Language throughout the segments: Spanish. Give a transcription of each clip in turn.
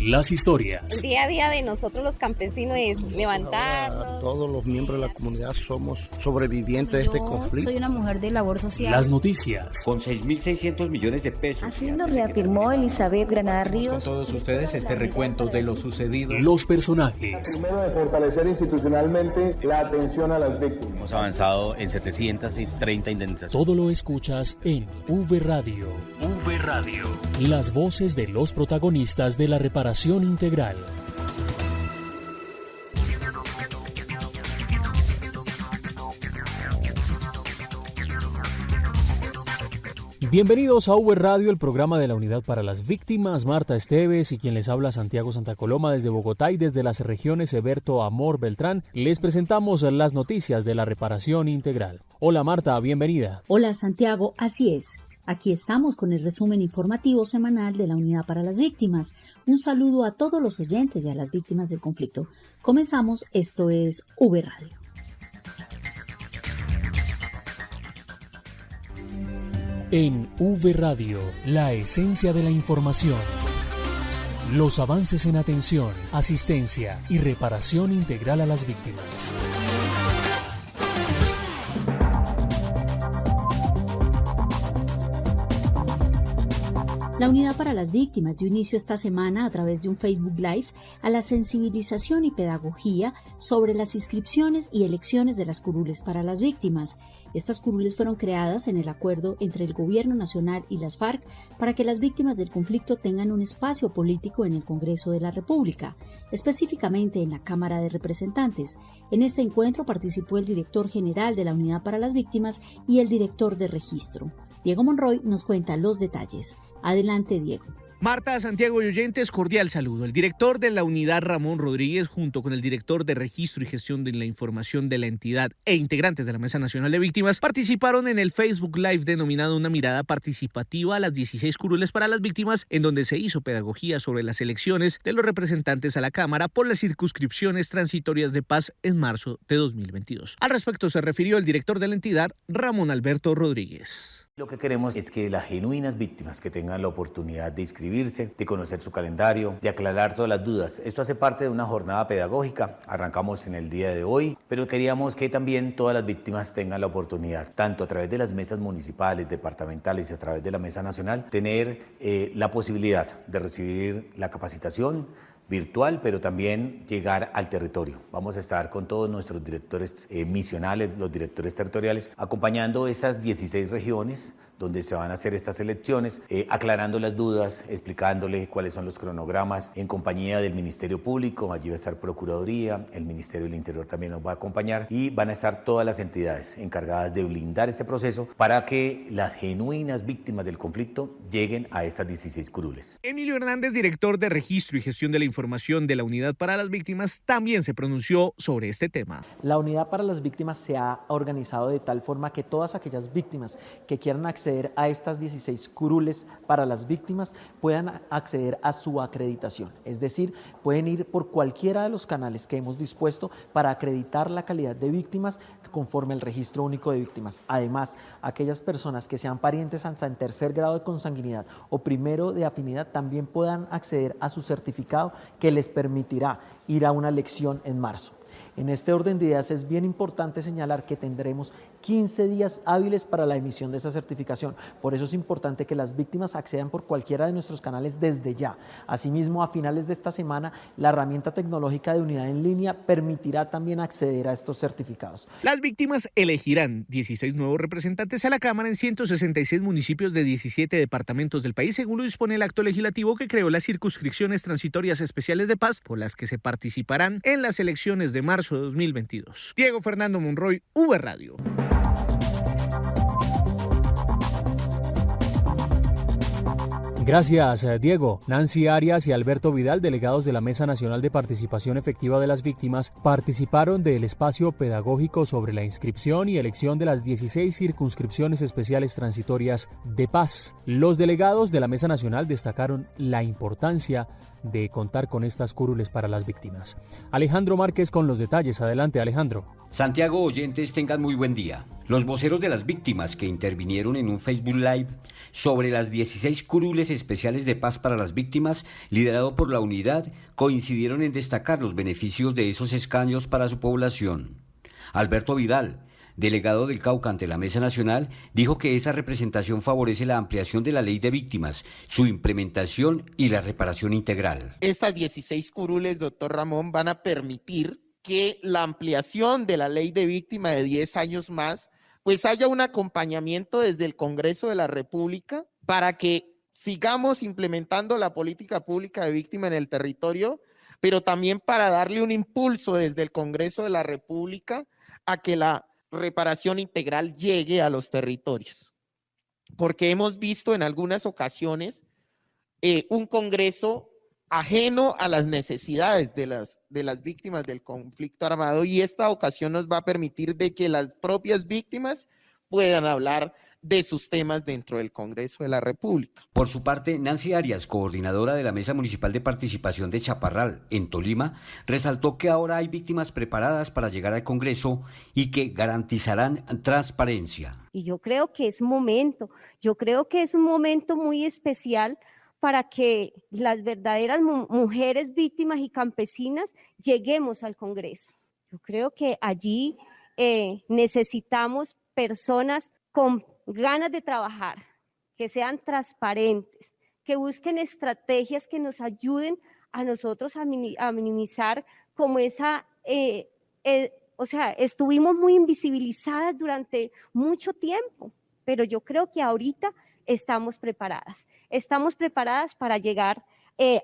Las historias. El día a día de nosotros los campesinos es levantarnos. Todos los miembros de la comunidad somos sobrevivientes de este conflicto. Soy una mujer de labor social. Las noticias. Con 6.600 millones de pesos. Así lo reafirmó Elizabeth Granada Ríos. Con todos ustedes este recuento de lo sucedido. Los personajes. Primero, de fortalecer institucionalmente la atención a las víctimas. Hemos avanzado en 730 indemnizaciones. Todo lo escuchas en V Radio. V Radio. Las voces de los protagonistas de la reparación integral. Bienvenidos a V Radio, el programa de la Unidad para las Víctimas. Marta Esteves y quien les habla, Santiago Santa Coloma, desde Bogotá, y desde las regiones Eberto Amor Beltrán, les presentamos las noticias de la reparación integral. Hola Marta, bienvenida. Hola Santiago, así es. Aquí estamos con el resumen informativo semanal de la Unidad para las Víctimas. Un saludo a todos los oyentes y a las víctimas del conflicto. Comenzamos, esto es V Radio. En V Radio, la esencia de la información. Los avances en atención, asistencia y reparación integral a las víctimas. La Unidad para las Víctimas dio inicio esta semana a través de un Facebook Live a la sensibilización y pedagogía sobre las inscripciones y elecciones de las curules para las víctimas. Estas curules fueron creadas en el acuerdo entre el Gobierno Nacional y las FARC para que las víctimas del conflicto tengan un espacio político en el Congreso de la República, específicamente en la Cámara de Representantes. En este encuentro participó el director general de la Unidad para las Víctimas y el director de registro. Diego Monroy nos cuenta los detalles. Adelante, Diego. Marta, Santiago y oyentes, cordial saludo. El director de la unidad, Ramón Rodríguez, junto con el director de Registro y Gestión de la Información de la entidad e integrantes de la Mesa Nacional de Víctimas, participaron en el Facebook Live denominado Una mirada participativa a las 16 curules para las víctimas, en donde se hizo pedagogía sobre las elecciones de los representantes a la Cámara por las circunscripciones transitorias de paz en marzo de 2022. Al respecto se refirió el director de la entidad, Ramón Alberto Rodríguez. Lo que queremos es que las genuinas víctimas que tengan la oportunidad de inscribirse, de conocer su calendario, de aclarar todas las dudas. Esto hace parte de una jornada pedagógica, arrancamos en el día de hoy, pero queríamos que también todas las víctimas tengan la oportunidad, tanto a través de las mesas municipales, departamentales y a través de la mesa nacional, tener la posibilidad de recibir la capacitación virtual, pero también llegar al territorio. Vamos a estar con todos nuestros directores misionales, los directores territoriales, acompañando estas 16 regiones donde se van a hacer estas elecciones, aclarando las dudas, explicándoles cuáles son los cronogramas, en compañía del Ministerio Público. Allí va a estar Procuraduría, el Ministerio del Interior también nos va a acompañar, y van a estar todas las entidades encargadas de blindar este proceso para que las genuinas víctimas del conflicto lleguen a estas 16 curules. Emilio Hernández, director de Registro y Gestión de la Información de la Unidad para las Víctimas, también se pronunció sobre este tema. La Unidad para las Víctimas se ha organizado de tal forma que todas aquellas víctimas que quieran acceder a estas 16 curules para las víctimas puedan acceder a su acreditación. Es decir, pueden ir por cualquiera de los canales que hemos dispuesto para acreditar la calidad de víctimas conforme al Registro Único de Víctimas. Además, aquellas personas que sean parientes hasta en tercer grado de consanguinidad o primero de afinidad también puedan acceder a su certificado que les permitirá ir a una elección en marzo. En este orden de ideas es bien importante señalar que tendremos 15 días hábiles para la emisión de esa certificación. Por eso es importante que las víctimas accedan por cualquiera de nuestros canales desde ya. Asimismo, a finales de esta semana, la herramienta tecnológica de unidad en línea permitirá también acceder a estos certificados. Las víctimas elegirán 16 nuevos representantes a la Cámara en 166 municipios de 17 departamentos del país, según lo dispone el acto legislativo que creó las circunscripciones transitorias especiales de paz, por las que se participarán en las elecciones de marzo de 2022. Diego Fernando Monroy, V Radio. Gracias, Diego. Nancy Arias y Alberto Vidal, delegados de la Mesa Nacional de Participación Efectiva de las Víctimas, participaron del espacio pedagógico sobre la inscripción y elección de las 16 circunscripciones especiales transitorias de paz. Los delegados de la Mesa Nacional destacaron la importancia de contar con estas curules para las víctimas. Alejandro Márquez con los detalles. Adelante, Alejandro. Santiago, oyentes, tengan muy buen día. Los voceros de las víctimas que intervinieron en un Facebook Live sobre las 16 curules especiales de paz para las víctimas, liderado por la Unidad, coincidieron en destacar los beneficios de esos escaños para su población. Alberto Vidal, delegado del Cauca ante la Mesa Nacional, dijo que esa representación favorece la ampliación de la ley de víctimas, su implementación y la reparación integral. Estas 16 curules, doctor Ramón, van a permitir que la ampliación de la ley de víctimas de 10 años más, pues haya un acompañamiento desde el Congreso de la República para que sigamos implementando la política pública de víctima en el territorio, pero también para darle un impulso desde el Congreso de la República a que la reparación integral llegue a los territorios. Porque hemos visto en algunas ocasiones un Congreso ajeno a las necesidades de las víctimas del conflicto armado, y esta ocasión nos va a permitir de que las propias víctimas puedan hablar de sus temas dentro del Congreso de la República. Por su parte, Nancy Arias, coordinadora de la Mesa Municipal de Participación de Chaparral, en Tolima, resaltó que ahora hay víctimas preparadas para llegar al Congreso y que garantizarán transparencia. Y yo creo que es un momento muy especial para que las verdaderas mujeres víctimas y campesinas lleguemos al Congreso. Yo creo que allí necesitamos personas con ganas de trabajar, que sean transparentes, que busquen estrategias que nos ayuden a nosotros a minimizar como estuvimos muy invisibilizadas durante mucho tiempo, pero yo creo que ahorita estamos preparadas para llegar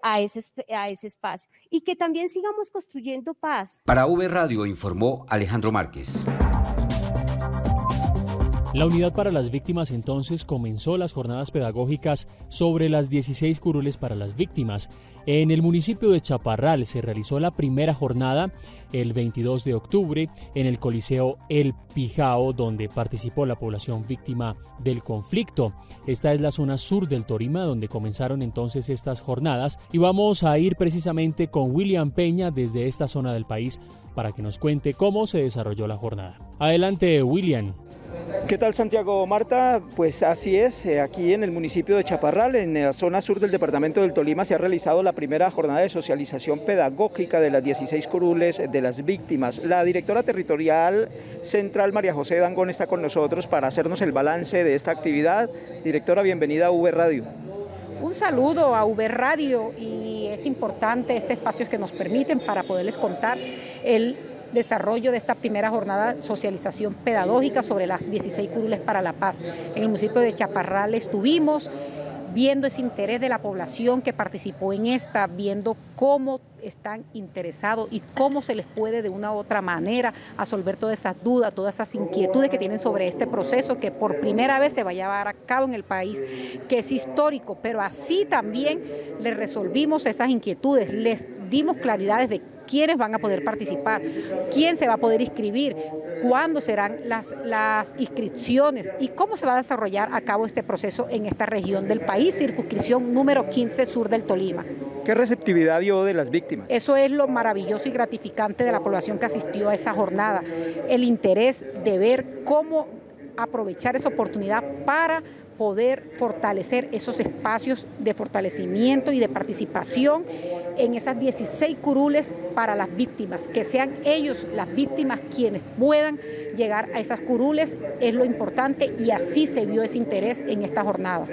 a ese espacio y que también sigamos construyendo paz. Para V Radio informó Alejandro Márquez. La Unidad para las Víctimas entonces comenzó las jornadas pedagógicas sobre las 16 curules para las víctimas. En el municipio de Chaparral se realizó la primera jornada el 22 de octubre en el Coliseo El Pijao, donde participó la población víctima del conflicto. Esta es la zona sur del Tolima, donde comenzaron entonces estas jornadas, y vamos a ir precisamente con William Peña desde esta zona del país para que nos cuente cómo se desarrolló la jornada. Adelante, William. ¿Qué tal, Santiago? Marta, pues así es, aquí en el municipio de Chaparral, en la zona sur del departamento del Tolima, se ha realizado la primera jornada de socialización pedagógica de las 16 curules de las víctimas. La directora territorial central, María José Dangón, está con nosotros para hacernos el balance de esta actividad. Directora, bienvenida a V Radio. Un saludo a V Radio, y es importante este espacio que nos permiten para poderles contar el desarrollo de esta primera jornada de socialización pedagógica sobre las 16 curules para la paz. En el municipio de Chaparral estuvimos viendo ese interés de la población que participó en esta, viendo cómo están interesados y cómo se les puede de una u otra manera resolver todas esas dudas, todas esas inquietudes que tienen sobre este proceso que por primera vez se va a llevar a cabo en el país, que es histórico, pero así también les resolvimos esas inquietudes, les dimos claridades de quiénes van a poder participar, quién se va a poder inscribir, cuándo serán las inscripciones y cómo se va a desarrollar a cabo este proceso en esta región del país, circunscripción número 15 sur del Tolima. ¿Qué receptividad dio de las víctimas? Eso es lo maravilloso y gratificante de la población que asistió a esa jornada, el interés de ver cómo aprovechar esa oportunidad para poder fortalecer esos espacios de fortalecimiento y de participación en esas 16 curules para las víctimas, que sean ellos las víctimas quienes puedan llegar a esas curules, es lo importante, y así se vio ese interés en esta jornada.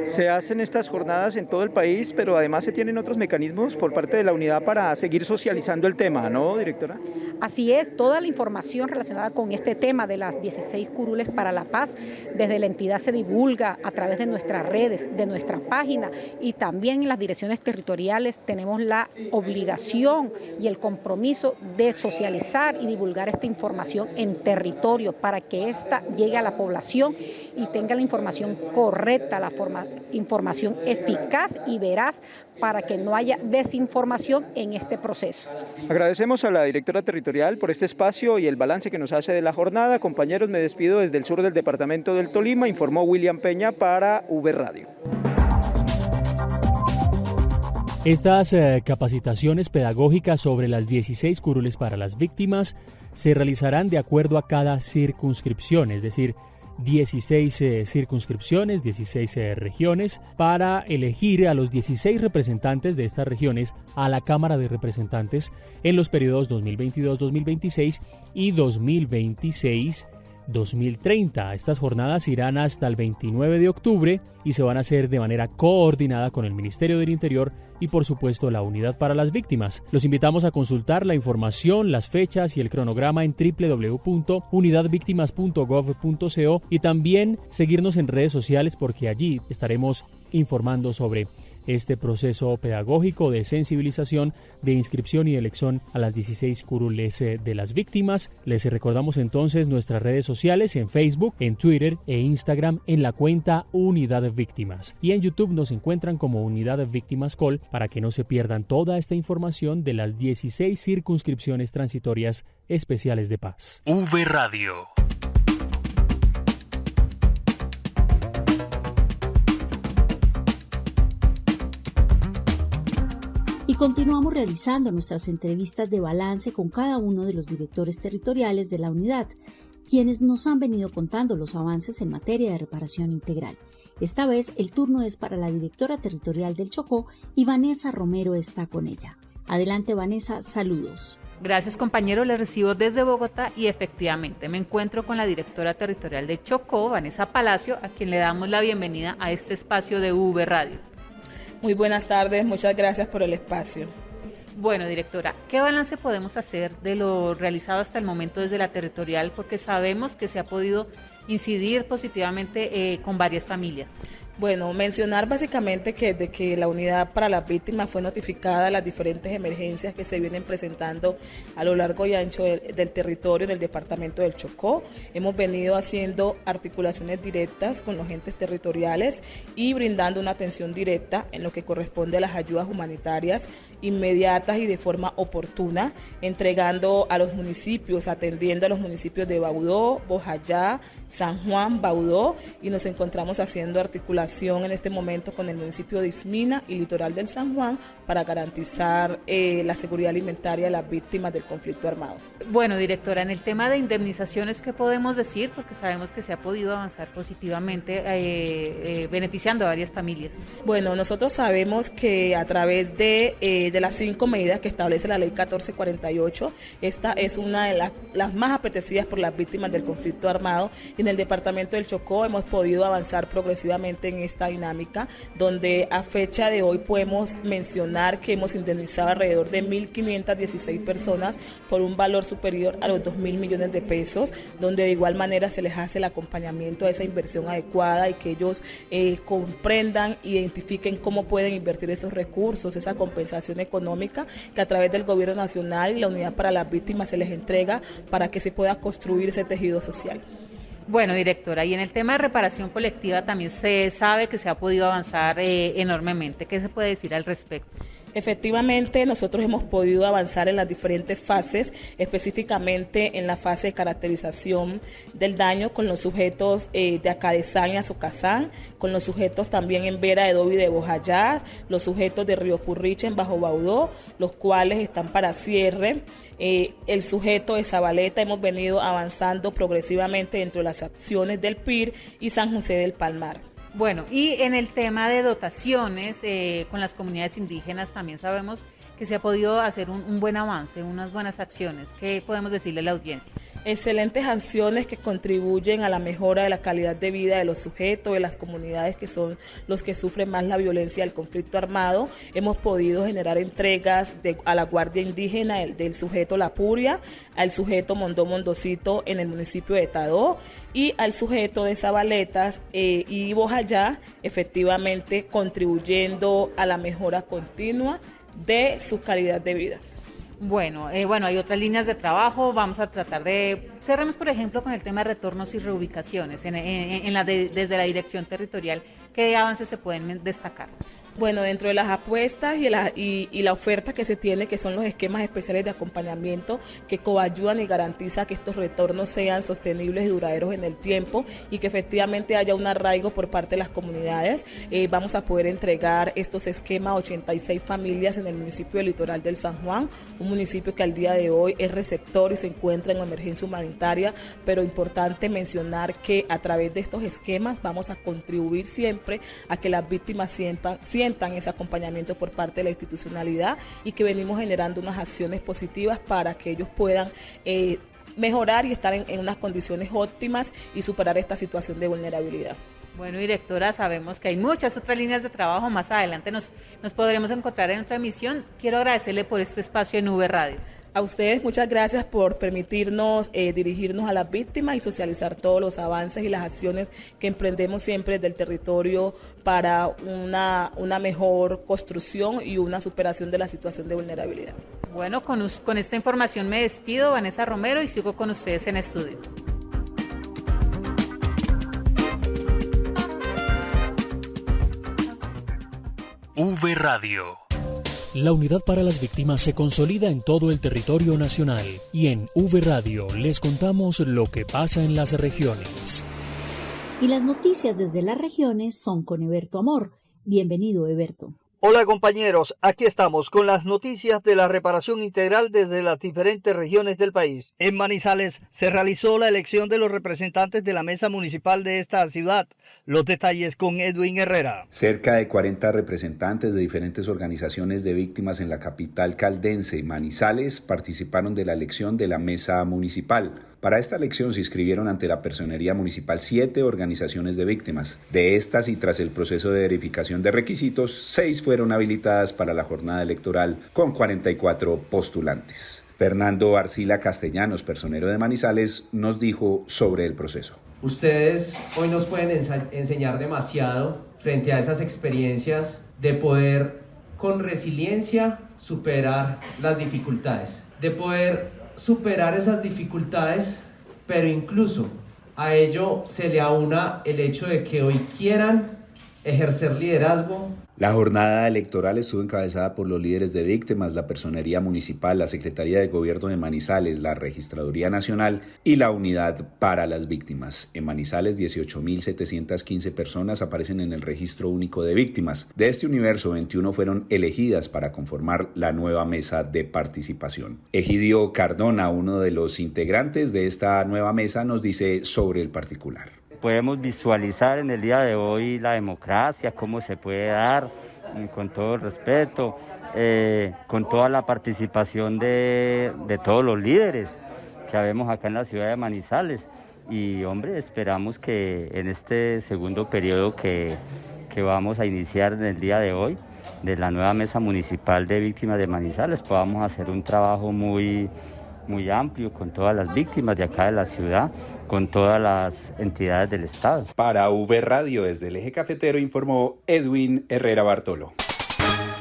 Se hacen estas jornadas en todo el país, pero además se tienen otros mecanismos por parte de la unidad para seguir socializando el tema, ¿no, directora? Así es, toda la información relacionada con este tema de las 16 curules para la paz, desde la entidad se divulga a través de nuestras redes, de nuestra página, y también en las direcciones territoriales tenemos la obligación y el compromiso de socializar y divulgar esta información en territorio para que ésta llegue a la población y tenga la información correcta, la información eficaz y veraz, para que no haya desinformación en este proceso. Agradecemos a la directora territorial por este espacio y el balance que nos hace de la jornada. Compañeros, me despido desde el sur del departamento del Tolima, informó William Peña para V Radio. Estas capacitaciones pedagógicas sobre las 16 curules para las víctimas se realizarán de acuerdo a cada circunscripción, es decir, 16 circunscripciones, 16 regiones, para elegir a los 16 representantes de estas regiones a la Cámara de Representantes en los periodos 2022-2026 y 2026-2030. Estas jornadas irán hasta el 29 de octubre y se van a hacer de manera coordinada con el Ministerio del Interior y por supuesto la Unidad para las Víctimas. Los invitamos a consultar la información, las fechas y el cronograma en www.unidadvictimas.gov.co y también seguirnos en redes sociales porque allí estaremos informando sobre este proceso pedagógico de sensibilización, de inscripción y elección a las 16 curules de las víctimas. Les recordamos entonces nuestras redes sociales en Facebook, en Twitter e Instagram en la cuenta Unidad Víctimas. Y en YouTube nos encuentran como Unidad Víctimas Col para que no se pierdan toda esta información de las 16 circunscripciones transitorias especiales de paz. V Radio. Y continuamos realizando nuestras entrevistas de balance con cada uno de los directores territoriales de la unidad, quienes nos han venido contando los avances en materia de reparación integral. Esta vez el turno es para la directora territorial del Chocó y Vanessa Romero está con ella. Adelante Vanessa, saludos. Gracias compañero, les recibo desde Bogotá y efectivamente me encuentro con la directora territorial de Chocó, Vanessa Palacio, a quien le damos la bienvenida a este espacio de V Radio. Muy buenas tardes, muchas gracias por el espacio. Bueno, directora, ¿qué balance podemos hacer de lo realizado hasta el momento desde la territorial? Porque sabemos que se ha podido incidir positivamente con varias familias. Bueno, mencionar básicamente que desde que la unidad para las víctimas fue notificada las diferentes emergencias que se vienen presentando a lo largo y ancho del territorio del departamento del Chocó, hemos venido haciendo articulaciones directas con los entes territoriales y brindando una atención directa en lo que corresponde a las ayudas humanitarias inmediatas y de forma oportuna, entregando a los municipios, atendiendo a los municipios de Baudó, Bojayá, San Juan, Baudó, y nos encontramos haciendo articulaciones en este momento con el municipio de Ismina y Litoral del San Juan para garantizar la seguridad alimentaria de las víctimas del conflicto armado. Bueno, directora, en el tema de indemnizaciones, ¿qué podemos decir? Porque sabemos que se ha podido avanzar positivamente beneficiando a varias familias. Bueno, nosotros sabemos que a través de las 5 medidas que establece la ley 1448, esta es una de las más apetecidas por las víctimas del conflicto armado y en el departamento del Chocó hemos podido avanzar progresivamente en esta dinámica, donde a fecha de hoy podemos mencionar que hemos indemnizado alrededor de 1.516 personas por un valor superior a los 2.000 millones de pesos, donde de igual manera se les hace el acompañamiento a esa inversión adecuada y que ellos comprendan, identifiquen cómo pueden invertir esos recursos, esa compensación económica que a través del gobierno nacional y la unidad para las víctimas se les entrega para que se pueda construir ese tejido social. Bueno, directora, y en el tema de reparación colectiva también se sabe que se ha podido avanzar enormemente. ¿Qué se puede decir al respecto? Efectivamente, nosotros hemos podido avanzar en las diferentes fases, específicamente en la fase de caracterización del daño con los sujetos de Acadesán y Azocazán, con los sujetos también en Vera de Dobi de Bojayá, los sujetos de Río Purriche en Bajo Baudó, los cuales están para cierre. El sujeto de Zabaleta hemos venido avanzando progresivamente dentro de las acciones del PIR y San José del Palmar. Bueno, y en el tema de dotaciones con las comunidades indígenas también sabemos que se ha podido hacer un buen avance, unas buenas acciones. ¿Qué podemos decirle a la audiencia? Excelentes acciones que contribuyen a la mejora de la calidad de vida de los sujetos, de las comunidades que son los que sufren más la violencia del conflicto armado. Hemos podido generar entregas a la Guardia Indígena del sujeto La Puria, al sujeto Mondó Mondocito en el municipio de Tadó y al sujeto de Zabaletas y Bojayá, efectivamente contribuyendo a la mejora continua de su calidad de vida. Bueno, hay otras líneas de trabajo, vamos a tratar de... Cerremos, por ejemplo, con el tema de retornos y reubicaciones desde la dirección territorial. ¿Qué avances se pueden destacar? Bueno, dentro de las apuestas y la oferta que se tiene, que son los esquemas especiales de acompañamiento que coayudan y garantizan que estos retornos sean sostenibles y duraderos en el tiempo y que efectivamente haya un arraigo por parte de las comunidades, vamos a poder entregar estos esquemas a 86 familias en el municipio del Litoral del San Juan, un municipio que al día de hoy es receptor y se encuentra en emergencia humanitaria, pero importante mencionar que a través de estos esquemas vamos a contribuir siempre a que las víctimas sientan ese acompañamiento por parte de la institucionalidad y que venimos generando unas acciones positivas para que ellos puedan mejorar y estar en unas condiciones óptimas y superar esta situación de vulnerabilidad. Bueno, directora, sabemos que hay muchas otras líneas de trabajo. Más adelante nos podremos encontrar en otra emisión. Quiero agradecerle por este espacio en V Radio. A ustedes muchas gracias por permitirnos dirigirnos a las víctimas y socializar todos los avances y las acciones que emprendemos siempre desde el territorio para una mejor construcción y una superación de la situación de vulnerabilidad. Bueno, con esta información me despido, Vanessa Romero, y sigo con ustedes en estudio. V Radio. La unidad para las víctimas se consolida en todo el territorio nacional y en V Radio les contamos lo que pasa en las regiones. Y las noticias desde las regiones son con Eberto Amor. Bienvenido, Eberto. Hola compañeros, aquí estamos con las noticias de la reparación integral desde las diferentes regiones del país. En Manizales se realizó la elección de los representantes de la mesa municipal de esta ciudad. Los detalles con Edwin Herrera. Cerca de 40 representantes de diferentes organizaciones de víctimas en la capital caldense, Manizales, participaron de la elección de la mesa municipal. Para esta elección se inscribieron ante la Personería Municipal 7 organizaciones de víctimas. De estas y tras el proceso de verificación de requisitos, 6 fueron habilitadas para la jornada electoral con 44 postulantes. Fernando Arcila Castellanos, personero de Manizales, nos dijo sobre el proceso. Ustedes hoy nos pueden enseñar demasiado frente a esas experiencias de poder con resiliencia superar las dificultades, de poder superar esas dificultades, pero incluso a ello se le aúna el hecho de que hoy quieran ejercer liderazgo. La jornada electoral estuvo encabezada por los líderes de víctimas, la Personería Municipal, la Secretaría de Gobierno de Manizales, la Registraduría Nacional y la Unidad para las Víctimas. En Manizales, 18.715 personas aparecen en el Registro Único de Víctimas. De este universo, 21 fueron elegidas para conformar la nueva mesa de participación. Egidio Cardona, uno de los integrantes de esta nueva mesa, nos dice sobre el particular. Podemos visualizar en el día de hoy la democracia, cómo se puede dar, con todo el respeto, con toda la participación de todos los líderes que habemos acá en la ciudad de Manizales. Y hombre, esperamos que en este segundo periodo que vamos a iniciar en el día de hoy, de la nueva mesa municipal de víctimas de Manizales, podamos hacer un trabajo muy amplio con todas las víctimas de acá de la ciudad, con todas las entidades del Estado. Para V Radio, desde el Eje Cafetero, informó Edwin Herrera Bartolo.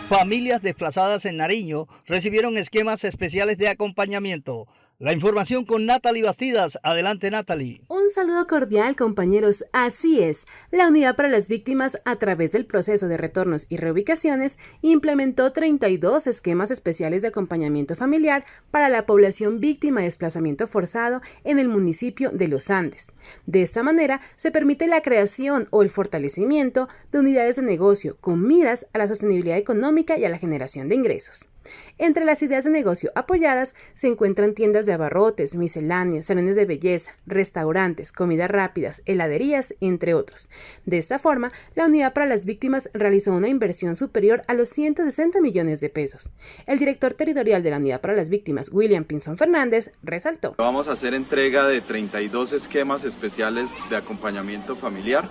Familias desplazadas en Nariño recibieron esquemas especiales de acompañamiento. La información con Natalie Bastidas. Adelante, Natalie. Un saludo cordial, compañeros. Así es, la Unidad para las Víctimas, a través del proceso de retornos y reubicaciones, implementó 32 esquemas especiales de acompañamiento familiar para la población víctima de desplazamiento forzado en el municipio de Los Andes. De esta manera, se permite la creación o el fortalecimiento de unidades de negocio con miras a la sostenibilidad económica y a la generación de ingresos. Entre las ideas de negocio apoyadas se encuentran tiendas de abarrotes, misceláneas, salones de belleza, restaurantes, comidas rápidas, heladerías, entre otros. De esta forma, la Unidad para las Víctimas realizó una inversión superior a los 160 millones de pesos. El director territorial de la Unidad para las Víctimas, William Pinzón Fernández, resaltó. Vamos a hacer entrega de 32 esquemas especiales de acompañamiento familiar,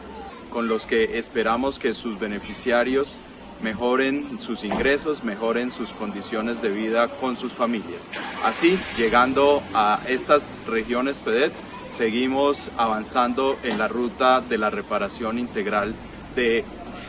con los que esperamos que sus beneficiarios mejoren sus ingresos, mejoren sus condiciones de vida con sus familias. Así, llegando a estas regiones PEDET, seguimos avanzando en la ruta de la reparación integral de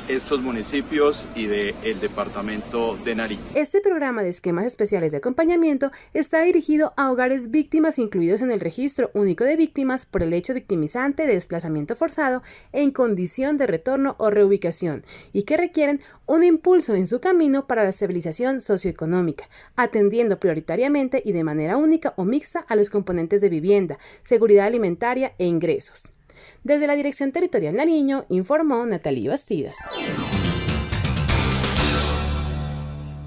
estos municipios y del departamento de Nariño. Este programa de esquemas especiales de acompañamiento está dirigido a hogares víctimas incluidos en el Registro Único de Víctimas por el hecho victimizante de desplazamiento forzado en condición de retorno o reubicación y que requieren un impulso en su camino para la estabilización socioeconómica, atendiendo prioritariamente y de manera única o mixta a los componentes de vivienda, seguridad alimentaria e ingresos. Desde la Dirección Territorial Nariño, informó Natalie Bastidas.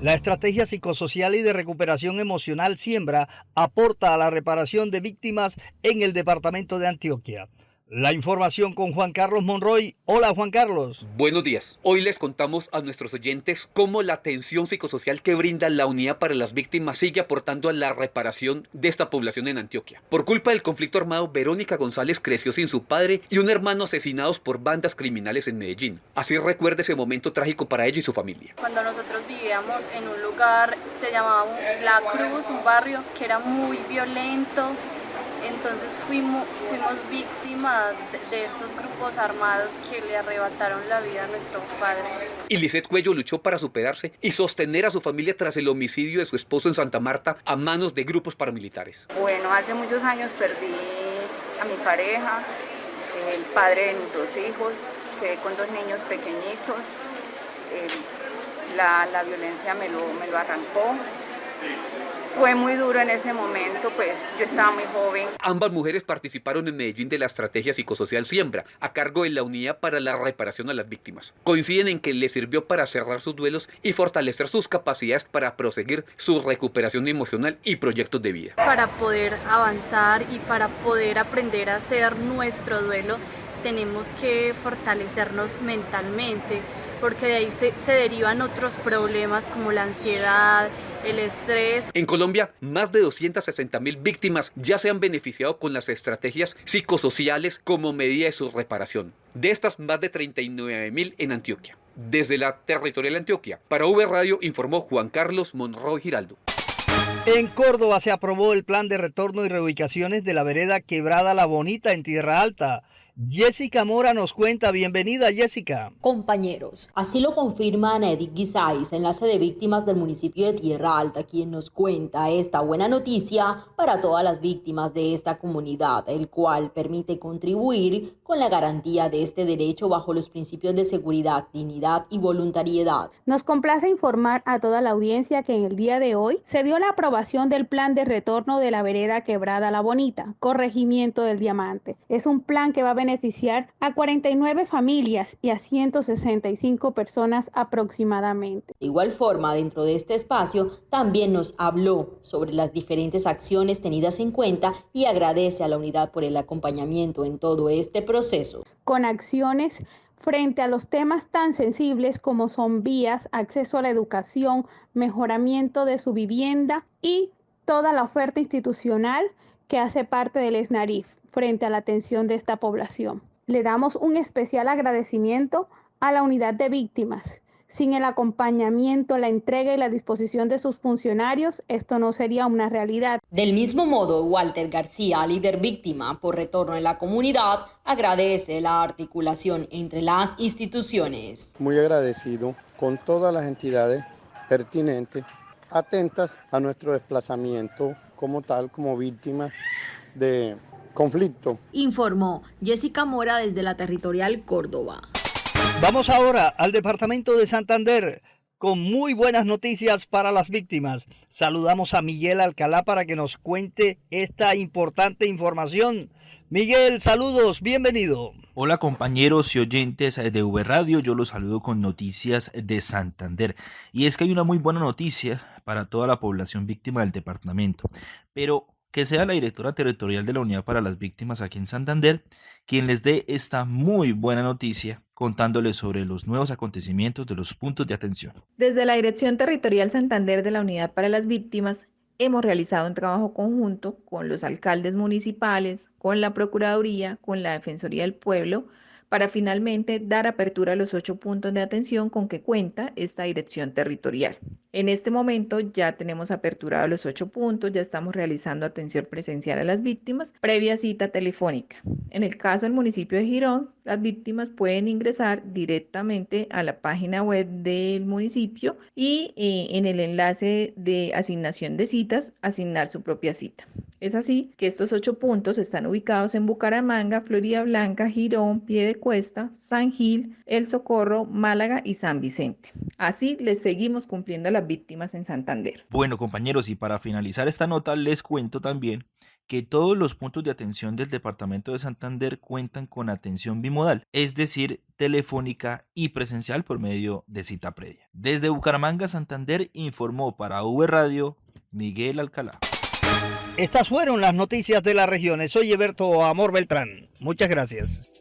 La estrategia psicosocial y de recuperación emocional Siembra aporta a la reparación de víctimas en el departamento de Antioquia. La información con Juan Carlos Monroy. Hola, Juan Carlos. Buenos días. Hoy les contamos a nuestros oyentes cómo la atención psicosocial que brinda la Unidad para las Víctimas sigue aportando a la reparación de esta población en Antioquia. Por culpa del conflicto armado, Verónica González creció sin su padre y un hermano asesinados por bandas criminales en Medellín. Así recuerda ese momento trágico para ella y su familia. Cuando nosotros vivíamos en un lugar, se llamaba La Cruz, un barrio que era muy violento. Entonces fuimos víctimas de estos grupos armados que le arrebataron la vida a nuestro padre. Y Lisette Cuello luchó para superarse y sostener a su familia tras el homicidio de su esposo en Santa Marta a manos de grupos paramilitares. Bueno, hace muchos años perdí a mi pareja, el padre de mis 2 hijos, quedé con 2 niños pequeñitos. La violencia me lo arrancó. Fue muy duro en ese momento, pues yo estaba muy joven. Ambas mujeres participaron en Medellín de la estrategia psicosocial Siembra, a cargo de la Unidad para la Reparación a las Víctimas. Coinciden en que les sirvió para cerrar sus duelos y fortalecer sus capacidades para proseguir su recuperación emocional y proyectos de vida. Para poder avanzar y para poder aprender a hacer nuestro duelo, tenemos que fortalecernos mentalmente, porque de ahí se derivan otros problemas como la ansiedad, el estrés. En Colombia, más de 260.000 víctimas ya se han beneficiado con las estrategias psicosociales como medida de su reparación. De estas, más de 39.000 en Antioquia. Desde la Territorial Antioquia, para V Radio informó Juan Carlos Monroy Giraldo. En Córdoba se aprobó el plan de retorno y reubicaciones de la vereda Quebrada La Bonita en Tierra Alta. Jessica Mora nos cuenta. Bienvenida, Jessica. Compañeros, así lo confirma Ana Edith Guisáis, enlace de víctimas del municipio de Tierra Alta, quien nos cuenta esta buena noticia para todas las víctimas de esta comunidad, el cual permite contribuir con la garantía de este derecho bajo los principios de seguridad, dignidad y voluntariedad. Nos complace informar a toda la audiencia que en el día de hoy se dio la aprobación del plan de retorno de la vereda Quebrada La Bonita, corregimiento del Diamante. Es un plan que va a beneficiar a 49 familias y a 165 personas aproximadamente. De igual forma, dentro de este espacio también nos habló sobre las diferentes acciones tenidas en cuenta y agradece a la unidad por el acompañamiento en todo este proceso. Con acciones frente a los temas tan sensibles como son vías, acceso a la educación, mejoramiento de su vivienda y toda la oferta institucional que hace parte del SNARIF frente a la atención de esta población. Le damos un especial agradecimiento a la unidad de víctimas. Sin el acompañamiento, la entrega y la disposición de sus funcionarios, esto no sería una realidad. Del mismo modo, Walter García, líder víctima por retorno en la comunidad, agradece la articulación entre las instituciones. Muy agradecido con todas las entidades pertinentes, atentas a nuestro desplazamiento como tal, como víctima de conflicto. Informó Jessica Mora desde la Territorial Córdoba. Vamos ahora al departamento de Santander con muy buenas noticias para las víctimas. Saludamos a Miguel Alcalá para que nos cuente esta importante información. Miguel, saludos, bienvenido. Hola compañeros y oyentes de V Radio, yo los saludo con noticias de Santander. Y es que hay una muy buena noticia para toda la población víctima del departamento, pero que sea la directora territorial de la Unidad para las Víctimas aquí en Santander quien les dé esta muy buena noticia contándoles sobre los nuevos acontecimientos de los puntos de atención. Desde la Dirección Territorial Santander de la Unidad para las Víctimas hemos realizado un trabajo conjunto con los alcaldes municipales, con la Procuraduría, con la Defensoría del Pueblo, para finalmente dar apertura a los 8 puntos de atención con que cuenta esta dirección territorial. En este momento ya tenemos aperturados los 8 puntos, ya estamos realizando atención presencial a las víctimas, previa cita telefónica. En el caso del municipio de Girón, las víctimas pueden ingresar directamente a la página web del municipio y en el enlace de asignación de citas, asignar su propia cita. Es así que estos 8 puntos están ubicados en Bucaramanga, Floridablanca, Girón, Piedecuesta, San Gil, El Socorro, Málaga y San Vicente. Así les seguimos cumpliendo a las víctimas en Santander. Bueno, compañeros, y para finalizar esta nota les cuento también que todos los puntos de atención del departamento de Santander cuentan con atención bimodal, es decir, telefónica y presencial por medio de cita previa. Desde Bucaramanga, Santander, informó para V Radio Miguel Alcalá. Estas fueron las noticias de las regiones. Soy Eberto Amor Beltrán. Muchas gracias.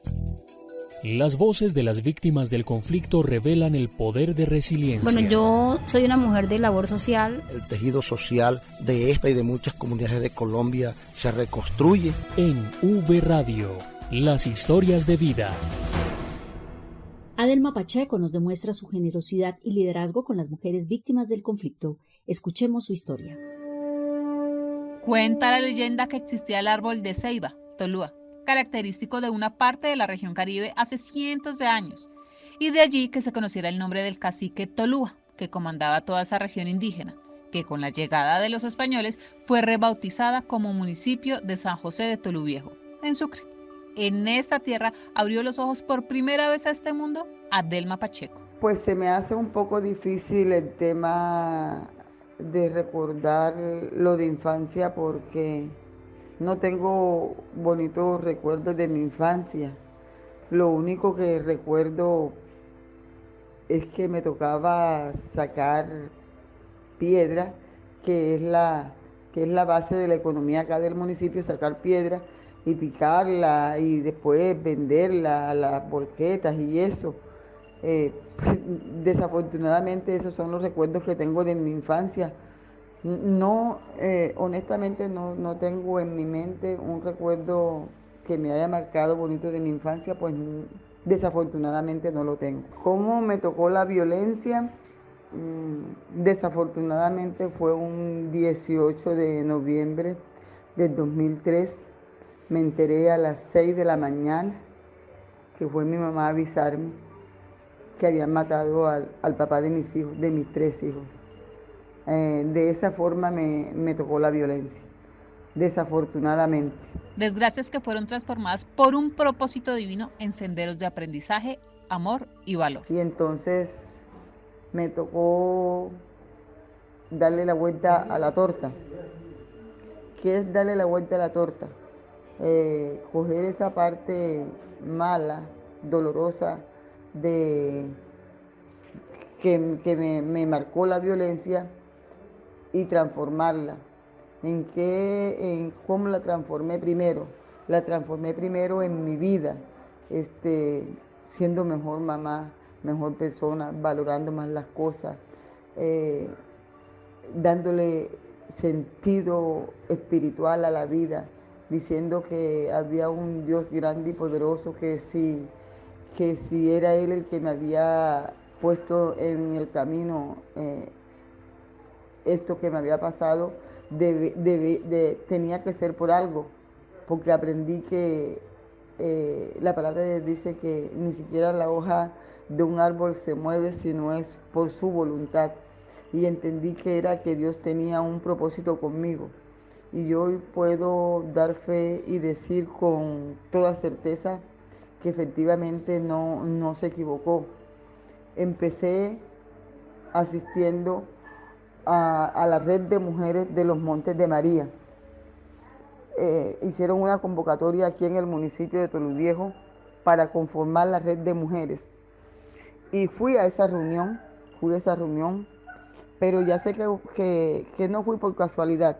Las voces de las víctimas del conflicto revelan el poder de resiliencia. Bueno, yo soy una mujer de labor social. El tejido social de esta y de muchas comunidades de Colombia se reconstruye. En V Radio, las historias de vida. Adelma Pacheco nos demuestra su generosidad y liderazgo con las mujeres víctimas del conflicto. Escuchemos su historia. Cuenta la leyenda que existía el árbol de ceiba, Tolúa, característico de una parte de la región Caribe hace cientos de años, y de allí que se conociera el nombre del cacique Tolúa, que comandaba toda esa región indígena, que con la llegada de los españoles fue rebautizada como municipio de San José de Toluviejo, en Sucre. En esta tierra abrió los ojos por primera vez a este mundo Adelma Pacheco. Pues se me hace un poco difícil el tema de recordar lo de infancia porque no tengo bonitos recuerdos de mi infancia. Lo único que recuerdo es que me tocaba sacar piedra, que es la base de la economía acá del municipio, sacar piedra y picarla y después venderla a las volquetas y eso. Pues, desafortunadamente esos son los recuerdos que tengo de mi infancia. No, honestamente no tengo en mi mente un recuerdo que me haya marcado bonito de mi infancia, pues desafortunadamente no lo tengo. ¿Cómo me tocó la violencia? Desafortunadamente fue un 18 de noviembre del 2003. Me enteré a las 6 de la mañana, que fue mi mamá a avisarme que habían matado al papá de mis hijos, de mis 3 hijos. De esa forma me tocó la violencia, desafortunadamente. Desgracias que fueron transformadas por un propósito divino en senderos de aprendizaje, amor y valor. Y entonces me tocó darle la vuelta a la torta. ¿Qué es darle la vuelta a la torta? Coger esa parte mala, dolorosa, que me marcó la violencia y transformarla. ¿En cómo la transformé primero? La transformé primero en mi vida, siendo mejor mamá, mejor persona, valorando más las cosas, dándole sentido espiritual a la vida, diciendo que había un Dios grande y poderoso que si era Él el que me había puesto en el camino esto que me había pasado, tenía que ser por algo, porque aprendí que la palabra de Dios dice que ni siquiera la hoja de un árbol se mueve si no es por su voluntad, y entendí que era que Dios tenía un propósito conmigo, y yo hoy puedo dar fe y decir con toda certeza que efectivamente no se equivocó. Empecé asistiendo a la red de mujeres de los Montes de María. Hicieron una convocatoria aquí en el municipio de Toluviejo para conformar la red de mujeres. Y fui a esa reunión, pero ya sé que no fui por casualidad,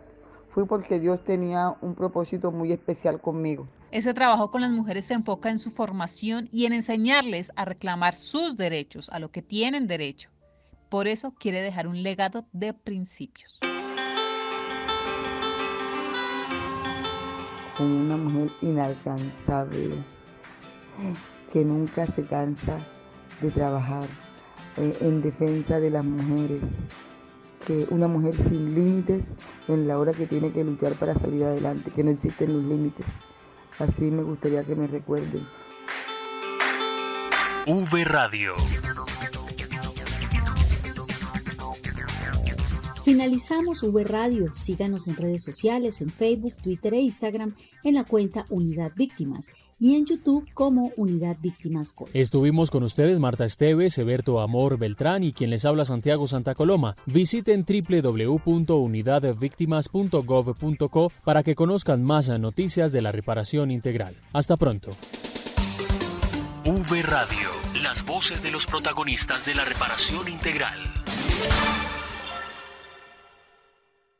fui porque Dios tenía un propósito muy especial conmigo. Ese trabajo con las mujeres se enfoca en su formación y en enseñarles a reclamar sus derechos, a lo que tienen derecho. Por eso quiere dejar un legado de principios. Con una mujer inalcanzable, que nunca se cansa de trabajar en defensa de las mujeres, que una mujer sin límites en la hora que tiene que luchar para salir adelante, que no existen los límites. Así me gustaría que me recuerden. V Radio. Finalizamos V Radio. Síganos en redes sociales, en Facebook, Twitter e Instagram, en la cuenta Unidad Víctimas y en YouTube como Unidad Víctimas Col. Estuvimos con ustedes Marta Esteves, Eberto Amor Beltrán y quien les habla Santiago Santa Coloma. Visiten www.unidadvictimas.gov.co para que conozcan más noticias de la reparación integral. Hasta pronto. V Radio, las voces de los protagonistas de la reparación integral.